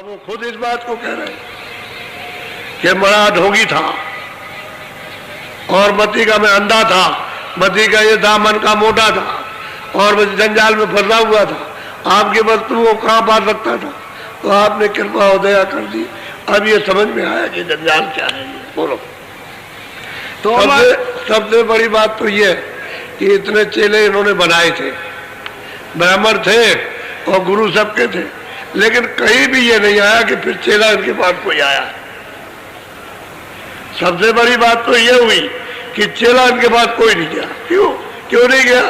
अब वो खुद इस बात को कह रहे हैं कि बड़ा ढोंगी था और मती का मैं अंधा था, मती का ये था मन का मोटा था और मैं जंजाल में फंसा हुआ था, आपकी वस्तु को कहाँ पा सकता था, तो आपने कृपा और दया कर दी। अब ये समझ में आया कि जंजाल क्या है। बोलो। तो सबसे बड़ी बात तो ये कि इतने चेले इन्होंने बनाए थे, ब्राह्मण थे और गुरु सबके थे, लेकिन कहीं भी ये नहीं आया कि फिर चेला इनके पास कोई आया। सबसे बड़ी बात तो ये हुई कि चेला इनके पास कोई नहीं गया। क्यों नहीं गया?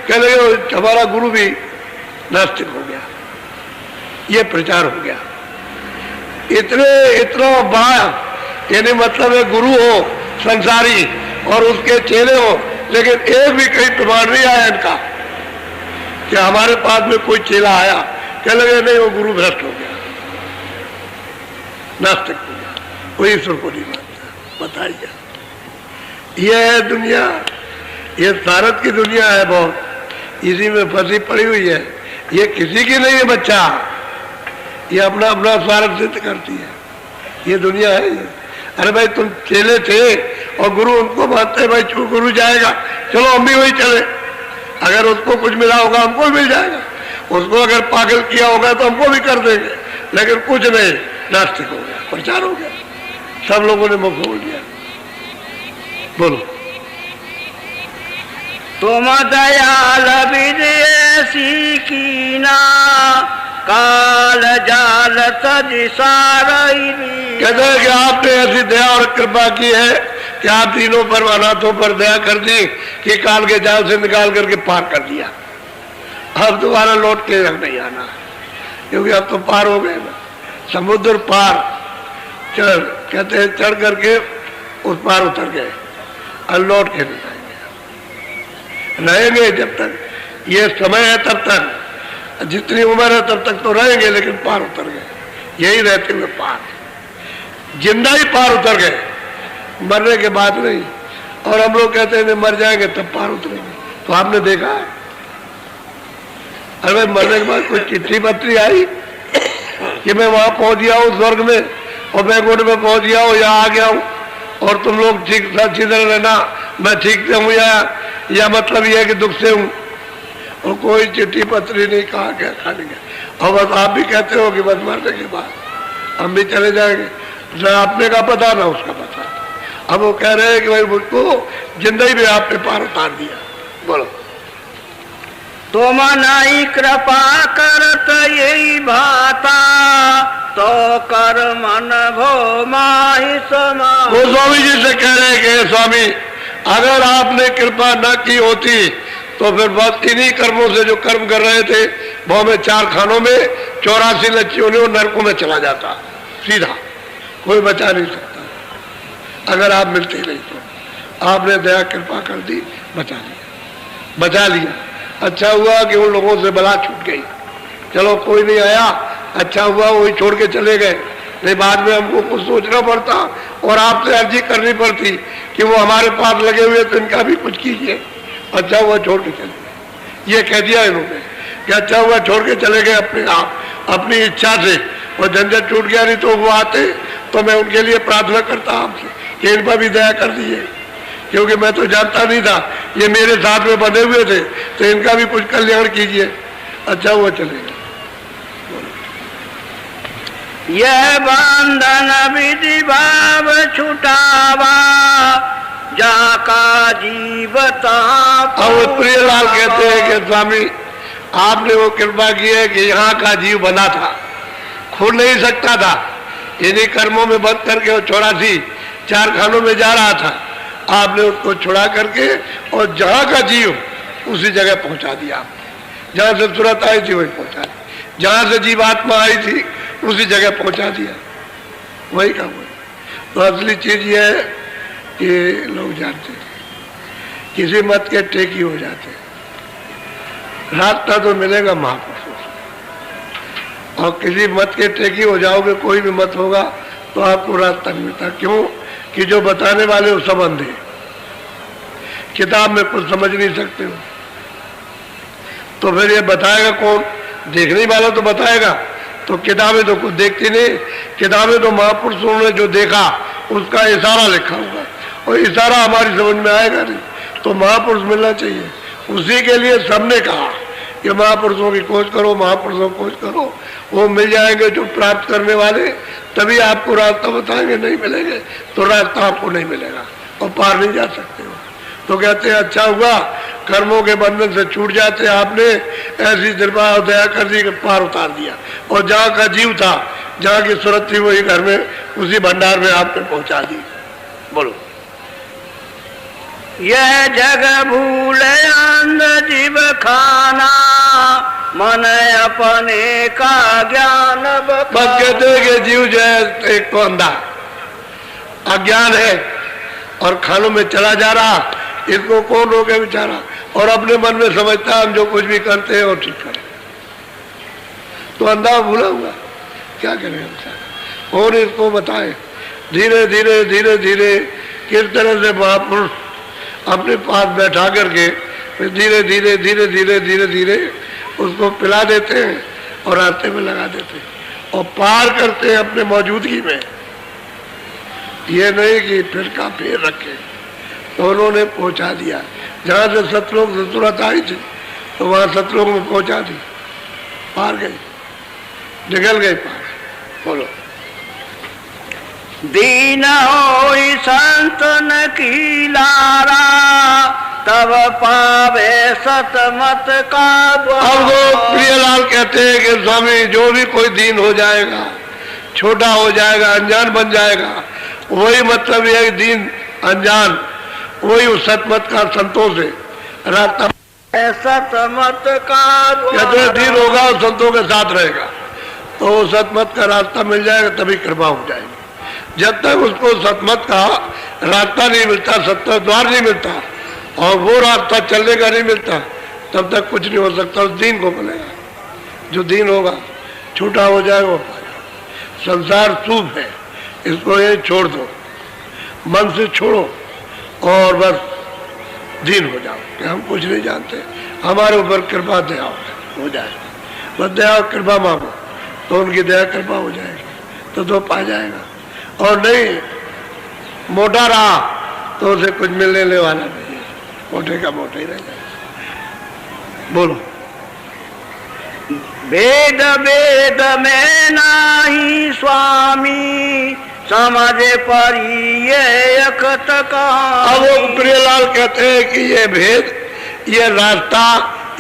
कह लगे हमारा गुरु भी नास्तिक हो गया, ये प्रचार हो गया। इतना बड़ा, यानी मतलब है गुरु हो संसारी और उसके चेले हो, लेकिन एक भी कहीं प्रमाण नहीं आया इनका कि हमारे पास में कोई चेला आया। कह लगे नहीं, वो गुरु भ्रष्ट हो गया, नास्तिक हो गया, कोई ईश्वर को नहीं मानता। बताइए, ये है दुनिया, ये सारत की दुनिया है, बहुत इसी में फंसी पड़ी हुई है। ये किसी की नहीं है बच्चा, ये अपना अपना स्वार्थ सिद्ध करती है, ये दुनिया है ये। अरे भाई तुम चेले थे और गुरु उनको मानते हैं, भाई गुरु जाएगा, चलो हम भी वही चले, अगर उसको कुछ मिला होगा हमको भी मिल जाएगा, उसको अगर पागल किया होगा तो हमको भी कर देंगे, लेकिन कुछ नहीं, नास्तिक हो गया, प्रचार हो गया, सब लोगों ने मुख खोल दिया। बोलो। तुम दयाल विधि ऐसी कीना, काल जाल तज सारई। कहते हैं कि आपने ऐसी दया और कृपा की है कि आप तीनों पर अनाथों पर दया कर दी कि काल के जाल से निकाल करके पार कर दिया। अब दोबारा लौट के नहीं आना, क्योंकि अब तो पार हो गए ना, समुद्र पार चढ़, कहते हैं चढ़ करके उस पार उतर गए, और लौट के नहीं आएंगे। रहेंगे जब तक ये समय है, तब तक जितनी उम्र है तब तक तो रहेंगे, लेकिन पार उतर गए, यही रहते हुए पार, जिंदा ही पार उतर गए, मरने के बाद नहीं। और हम लोग कहते हैं मर जाएंगे तब पार उतरेंगे, तो आपने देखा है? अरे मरने के बाद कोई चिट्ठी पत्री आई कि मैं वहां पहुंच गया हूँ स्वर्ग में और बैकुंठ में पहुंच गया हूँ या आ गया हूँ और तुम लोग ठीक अच्छी तरह रहना, मैं ठीक से हूँ या मतलब यह है कि दुख से हूँ? और कोई चिट्ठी पत्री नहीं, कहा क्या खाने गया। और बस आप भी कहते हो कि बस मरने के बाद हम भी चले जाएंगे, तो आपने का पता ना उसका पता। अब वो कह रहे हैं कि भाई मुझको जिंदगी में आपने पार उतार दिया। बोलो। तुम नहीं कृपा करत यही भाता, तो कर मन भो माहि समा। वो स्वामी जी से कह रहे हैं कि स्वामी अगर आपने कृपा न की होती तो फिर बस इन्हीं कर्मों से जो कर्म कर रहे थे, वो में 4 खानों में 84 लच्चियों ने नरकों में चला जाता सीधा, कोई बचा नहीं सकता अगर आप मिलते नहीं तो। आपने दया कृपा कर दी, बचा लिया। अच्छा हुआ कि उन लोगों से बला छूट गई, चलो कोई नहीं आया, अच्छा हुआ वही छोड़ के चले गए, नहीं बाद में हमको कुछ सोचना पड़ता और आपसे अर्जी करनी पड़ती कि वो हमारे पास लगे हुए तो इनका भी कुछ कीजिए। अच्छा हुआ छोड़ के चले गए, ये कह दिया इन्होंने कि अच्छा हुआ छोड़ के चले गए अपने आप, अपनी इच्छा से, और झंझट छूट गया। नहीं तो वो आते तो मैं उनके लिए प्रार्थना करता आपसे कि इन पर भी दया कर दीजिए, क्योंकि मैं तो जानता नहीं था, ये मेरे साथ में बंधे हुए थे, तो इनका भी कुछ कल्याण कीजिए। अच्छा हुआ चले गए। यह बंधन विधि भाव छुटावा, जाका जीवता। अब प्रियलाल कहते हैं कि स्वामी आपने वो कृपा की है कि यहाँ का जीव बना था, खुल नहीं सकता था, इन्हीं कर्मों में बंद करके वो 84 4 खानों में जा रहा था, आपने उसको छुड़ा करके और जहाँ का जीव उसी जगह पहुँचा दिया। जहाँ से सूरत आई थी वही पहुँचा दिया, जहाँ से जीवात्मा आई थी उसी जगह पहुँचा दिया, वही काम हुआ। तो असली चीज ये है कि लोग जानते हैं किसी मत के टेकी हो जाते हैं, रास्ता तो मिलेगा महापुरुषों से, और किसी मत के टेकी हो जाओगे, कोई भी मत होगा तो आपको रास्ता मिलता। क्यों कि जो बताने वाले वो सब अंधे, किताब में कुछ समझ नहीं सकते हो, तो फिर ये बताएगा कौन? देखने वाला तो बताएगा, तो किताबें तो कुछ देखती नहीं, किताबें तो महापुरुषों ने जो देखा उसका इशारा लिखा हुआ, और इशारा हमारी समझ में आएगा नहीं, तो महापुरुष मिलना चाहिए। उसी के लिए सबने कहा कि महापुरुषों की खोज करो, महापुरुषों की खोज करो, वो मिल जाएंगे जो प्राप्त करने वाले, तभी आपको रास्ता बताएंगे। नहीं मिलेंगे तो रास्ता आपको नहीं मिलेगा और पार नहीं जा सकते हो। तो कहते हैं अच्छा हुआ कर्मों के बंधन से छूट जाते, आपने ऐसी कृपा और दया कर दी कि पार उतार दिया, और जहाँ का जीव था, जहाँ की सूरत थी, वही घर में उसी भंडार में आपने पहुंचा दी। बोलो। यह जग भूले अंध जीव खाना, मन अपने का ज्ञान बस कहते हैं कि जीव जो है एक तो अंधा अज्ञान है और खानों में चला जा रहा, इसको कौन रोके बेचारा, और अपने मन में समझता है हम जो कुछ भी करते हैं और ठीक करें, तो अंधा भूला हुआ क्या करें बेचारा। और इसको बताए धीरे धीरे धीरे धीरे किस तरह से महापुरुष अपने पास बैठा करके फिर धीरे धीरे धीरे धीरे धीरे धीरे उसको पिला देते हैं और रास्ते में लगा देते हैं और पार करते हैं अपने मौजूदगी में। ये नहीं कि फिर का फेर रखे, तो उन्होंने पहुंचा दिया। जहाँ से सतलोक से तुरंत आई थी तो वहाँ सतलोक में पहुंचा दी, पार गई, निकल गई पार। बोलो। दीन होई संतन की लारा, तब पावे सतमत का द्वार। अब वो प्रियलाल कहते हैं कि स्वामी जो भी कोई दीन हो जाएगा, छोटा हो जाएगा, अनजान बन जाएगा, वही मतलब यह है दीन अनजान, वही उस सतमत का संतोष है रास्ता। सतमत का कहते हैं दीन होगा और संतों के साथ रहेगा तो सतमत का रास्ता मिल जाएगा, तभी कृपा हो जाएगी। जब तक उसको सतमत का रास्ता नहीं मिलता, सत्य द्वार नहीं मिलता और वो रास्ता चलने का नहीं मिलता, तब तक कुछ नहीं हो सकता। उस दीन को मिलेगा, जो दीन होगा छूटा हो जाएगा वो पाएगा। संसार शुभ है, इसको ये छोड़ दो, मन से छोड़ो और बस दीन हो जाओ कि हम कुछ नहीं जानते, हमारे ऊपर कृपा दया हो जाए। बस दया कृपा मांगो तो उनकी दया कृपा हो जाएगी, तो पा जाएगा। और नहीं मोटा रहा तो उसे कुछ मिलने वाला नहीं है, मोटे का मोटे ही रह जाएगा। बोलो। वेद वेद में नाही स्वामी, समझे परी ये अखत का। अब वो प्रियलाल कहते हैं कि ये भेद, ये रास्ता,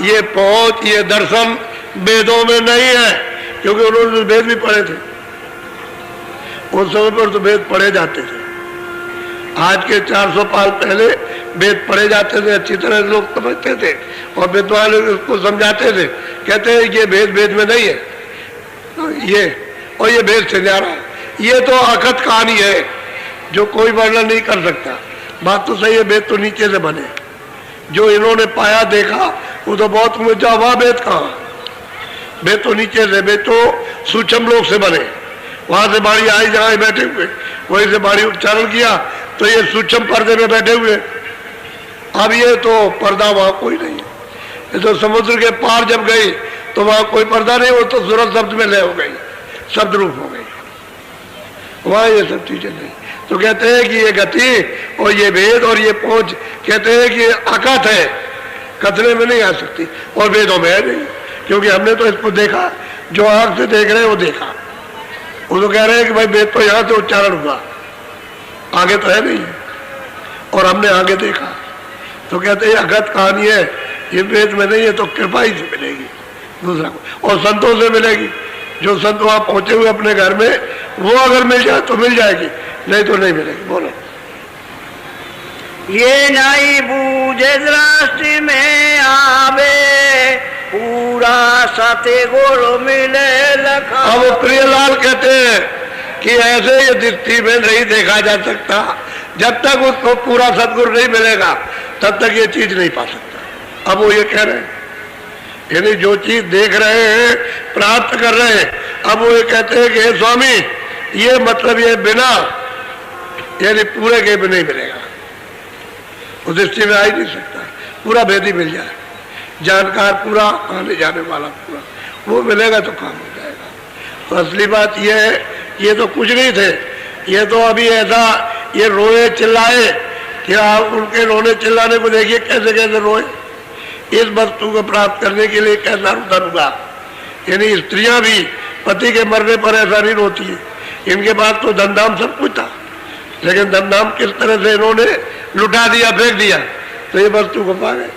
ये पहुंच, ये दर्शन वेदों में नहीं है, क्योंकि उन्होंने वेद भी पढ़े थे। उस समय पर तो वेद पढ़े जाते थे, आज के 400 साल पहले वेद पढ़े जाते थे, अच्छी तरह लोग समझते थे और विद्वान उसको समझाते थे। कहते हैं ये वेद वेद में नहीं है, ये और ये वेद से जा रहा है, ये तो अकथ कहानी है जो कोई वर्णन नहीं कर सकता। बात तो सही है, वेद तो नीचे से बने, जो इन्होंने पाया देखा वो तो बहुत ऊंचा हुआ। वेद कहाँ, वेद तो नीचे से, वेद तो सूक्ष्म लोक से बने, वहां से बाणी आई जहाँ बैठे हुए, वहीं से बाणी उच्चारण किया तो ये सूक्ष्म पर्दे में बैठे हुए। अब ये तो पर्दा वहां कोई नहीं है, ये तो समुद्र के पार जब गई तो वहां कोई पर्दा नहीं, वो तो सूरत शब्द में लय हो गई, शब्द रूप हो गई, वहां ये सब चीजें नहीं। तो कहते हैं कि ये गति और ये वेद और ये पहुंच, कहते हैं कि अकथ है, कथने में नहीं आ सकती, और वेदों में है नहीं, क्योंकि हमने तो इसको देखा, जो आंख से देख रहे हैं वो देखा। वो तो कह रहे हैं कि भाई वेद तो यहाँ से उच्चारण हुआ, आगे तो है नहीं, और हमने आगे देखा। तो कहते हैं अगत कहानी है, ये वेद में नहीं है, तो कृपा ही से मिलेगी दूसरा को, और संतों से मिलेगी। जो संत वहां पहुंचे हुए अपने घर में, वो अगर मिल जाए तो मिल जाएगी, नहीं तो नहीं मिलेगी। बोलो। ये नहीं बूझे दृष्टि में आवे, पूरा सत्य गुरु मिले लखा। अब वो प्रियलाल कहते हैं कि ऐसे ये दृष्टि में नहीं देखा जा सकता, जब तक उसको पूरा सदगुरु नहीं मिलेगा तब तक ये चीज नहीं पा सकता। अब वो ये कह रहे हैं, यानी जो चीज देख रहे हैं, प्राप्त कर रहे हैं, अब वो ये कहते हैं कि हे स्वामी, ये मतलब ये बिना, यानी पूरे के भी नहीं मिलेगा, उस दृष्टि में आ ही नहीं सकता। पूरा भेदी मिल जाए, जानकार पूरा, आने जाने वाला पूरा, वो मिलेगा तो काम हो जाएगा। तो असली बात यह है, ये तो कुछ नहीं थे, ये तो अभी ऐसा ये रोए चिल्लाए कि आप उनके रोने चिल्लाने को देखिए कैसे कैसे रोए। इस वस्तु को प्राप्त करने के लिए कैसा रुदन हुआ। यानी स्त्रियां भी पति के मरने पर ऐसा नहीं रोती है। इनके पास तो धनधाम सब कुछ था, लेकिन धनधाम किस तरह से इन्होंने लुटा दिया, फेंक दिया, तो ये वस्तु को पा गए।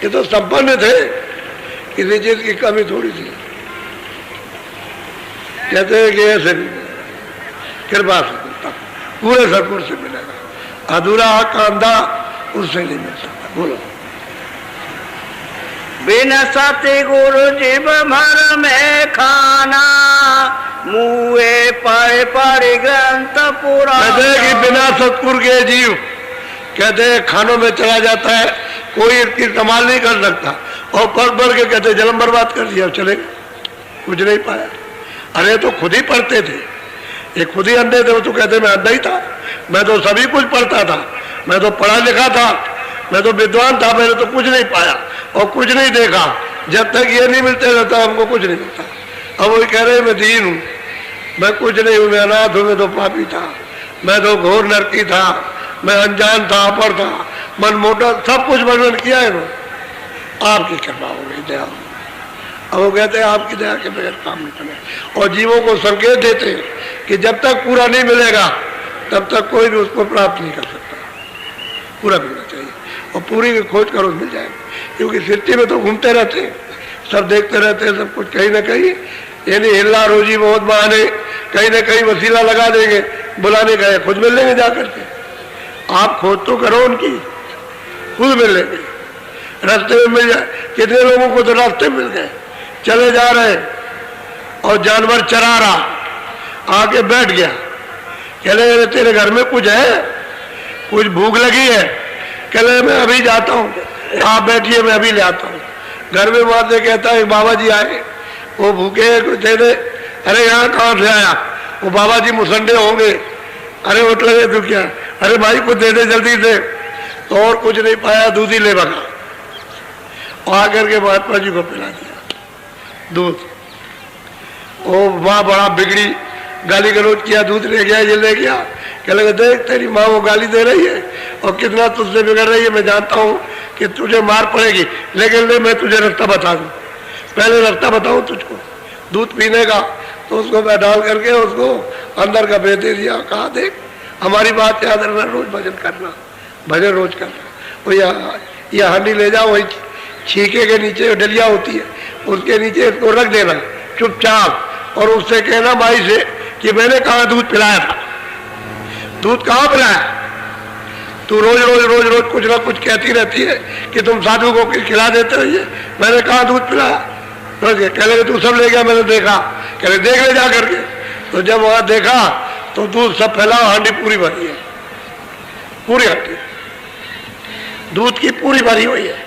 ये तो संपन्न थे, किसी चीज की कमी थोड़ी थी। कहते हैं कि ऐसे नहीं कृपा से मिलता, पूरे सदगुरु से मिलेगा। अधूरा कांधा उससे नहीं मिल सकता। बोलो। बिन सतगुरु जीव भर में खाना, मुए पाए पारे ग्रंथ पुराण। कहते हैं कि बिना सतगुरु के जीव कहते हैं खानों में चला जाता है, कोई इसकी संभाल नहीं कर सकता। और पढ़ के कहते जन्म बर्बाद कर दिया, चले गए, कुछ नहीं पाया। अरे तो खुद ही पढ़ते थे, ये खुद ही अंधे थे। वो तो कहते मैं अंधा ही था, मैं तो सभी कुछ पढ़ता था, मैं तो पढ़ा लिखा था, मैं तो विद्वान था, मैंने तो कुछ नहीं पाया और कुछ नहीं देखा। जब तक ये नहीं मिलते रहता हमको कुछ नहीं मिलता। अब वो कह रहे मैं दीन हूँ, मैं कुछ नहीं हूँ, मैं अनाथ हूँ, मैं तो पापी था, मैं तो घोर नरकी था, मैं अनजान था, अपर था, मन मोटा, सब कुछ वर्णन किया है इन्होंने। आपकी कृपा हो गई, दया। अब वो कहते हैं आपकी दया के बगैर काम नहीं चले। और जीवों को संकेत देते हैं कि जब तक पूरा नहीं मिलेगा तब तक कोई भी उसको प्राप्त नहीं कर सकता। पूरा मिलना चाहिए और पूरी की खोज करो, मिल जाएगा। क्योंकि सृष्टि में तो घूमते रहते हैं, सब देखते रहते हैं, सब कुछ कहीं ना कहीं यानी हिल्ला रोजी बहुत बहाने कहीं ना कहीं वसीला लगा देंगे, बुलाने का खुद मिल लेंगे जाकर के। आप खोज तो करो उनकी, खुद मिल लेंगे, रास्ते में मिल जाए। कितने लोगों को तो रास्ते मिल गए, चले जा रहे और जानवर चरा रहा, आके बैठ गया, कहले तेरे घर में कुछ है, कुछ भूख लगी है, कहले मैं अभी जाता हूँ, आप बैठिए मैं अभी ले आता हूँ। घर में वहां से कहता है बाबा जी आए, वो भूखे कुछ दे दे। अरे यहाँ कहाँ से आया? वो बाबा जी मुसंडे होंगे। अरे उठ लगे तू क्या? अरे भाई कुछ दे दे जल्दी से। तो और कुछ नहीं पाया, दूध ही ले भगा और आकर के महात्मा जी को पिला दिया दूध। वो माँ बड़ा बिगड़ी, गाली गलौज किया, दूध ले गया, ये ले गया। कह लगे देख तेरी माँ वो गाली दे रही है और कितना तुझसे बिगड़ रही है, मैं जानता हूँ कि तुझे मार पड़ेगी, लेकिन ले मैं तुझे रास्ता बता दूँ, पहले रास्ता बताऊँ तुझको दूध पीने का। तो उसको मैं डाल करके उसको अंदर का भेज दे दिया। कहा देख हमारी बात याद रखना, रोज भजन करना, भजन रोज करना। वो यह हांडी ले जाओ, वही छीके के नीचे डलिया होती है, उसके नीचे इसको रख देना चुपचाप, और उससे कहना भाई से कि मैंने कहा दूध पिलाया था। दूध कहाँ पिलाया? तू रोज रोज रोज रोज कुछ ना कुछ कहती रहती है कि तुम साधु को खिला देते रहिए, मैंने कहा दूध पिलाया। कह लगे तू सब ले गया, मैंने देखा। कह लगे देख ले जा करके। तो जब वहां देखा तो दूध सब फैला, हांडी पूरी भरी है, पूरी हांडी दूध की पूरी भरी हुई है,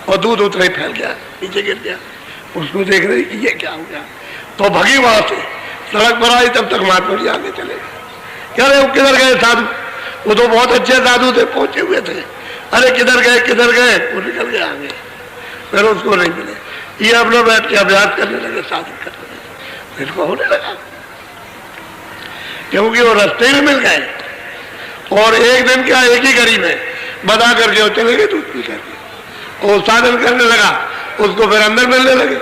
और दूध उतना ही फैल गया, नीचे गिर गया। उसको देख रही कि ये क्या हो गया, तो भगी वहां से, सड़क पर आई, तब तक महात्मा जी आगे चले गए। कह रहे वो किधर गए साधु? वो तो बहुत अच्छे साधु थे, पहुंचे हुए थे। अरे किधर गए किधर गए? वो निकल गए आगे, फिर उसको नहीं मिले। ये अपना बैठ के अभ्यास करने लगे, साधन करने लगे, फिर को होने लगा, क्योंकि वो रास्ते में मिल गए। और एक दिन क्या, एक ही घड़ी में बता करके चले गए दूध पी करके। वो साधन करने लगा, उसको फिर अंदर मिलने लगे।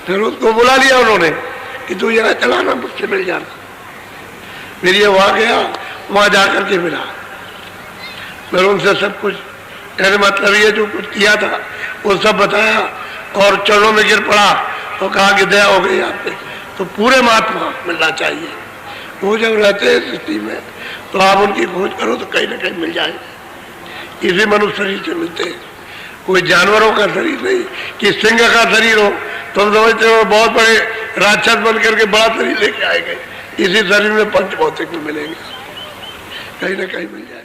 फिर उसको बुला लिया उन्होंने कि तू यहाँ चलाना, मुझसे मिल जाना। फिर ये वहां गया, वहां जाकर के मिला, फिर उनसे सब कुछ कहने मतलब ये जो कुछ किया था वो सब बताया, और चरणों में गिर पड़ा और कहा कि दया हो गई आप पे। तो पूरे महात्मा मिलना चाहिए। वो जब रहते हैं सृष्टि में तो आप उनकी खोज करो तो कहीं ना कहीं मिल जाएगा। इसी मनुष्य शरीर से मिलते हैं, कोई जानवरों का शरीर नहीं कि सिंह का शरीर हो तो समझते हो बहुत बड़े राक्षस बन करके बड़ा शरीर लेके आएंगे। इसी शरीर में पंच भौतिक में मिलेंगे, कहीं ना कहीं मिल जाएगा।